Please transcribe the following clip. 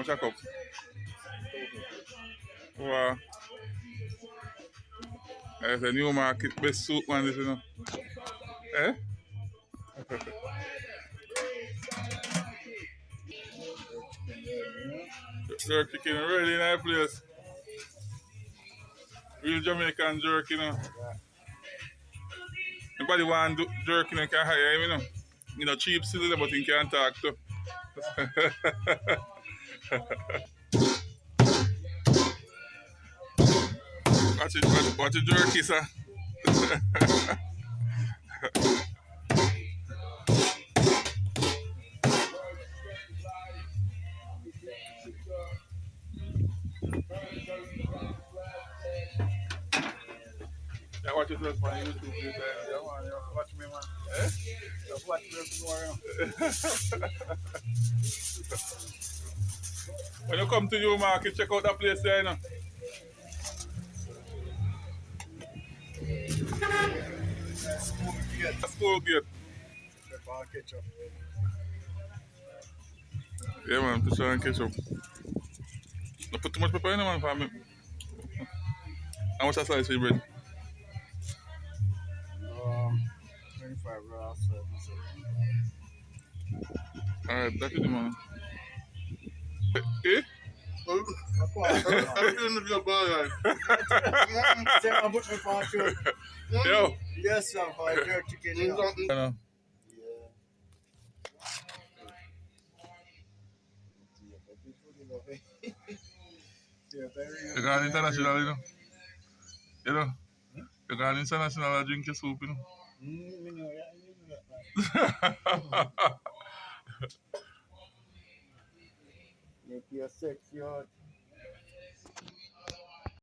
much a cup? Wow. It's a new market best soup man, this, you know. Eh? Jerk chicken really in that place. Real Jamaican jerk, you know. Nobody want jerk, you know, can hire him, you know. You know, cheap citizen, but he can't talk to. Watch it jerky, sir. Yeah, watch it just on YouTube. Yeah, man, you watch me, man. Eh? Just watch me tomorrow. When you come to New Market, check out that place there, you know. School gate. Ketchup. Yeah, man, fish and ketchup. Don't put too much pepper in it, man, for me. How much a slice for your bread? 25 grass. Alright, that's it, man. Eh? I'm doing the job, alright. I'm putting my part Yo. Yes, I'm for jerk chicken. I know. Yeah. You got international, you know. You know. You got international, I drink your soup, you know. Make you sexy out.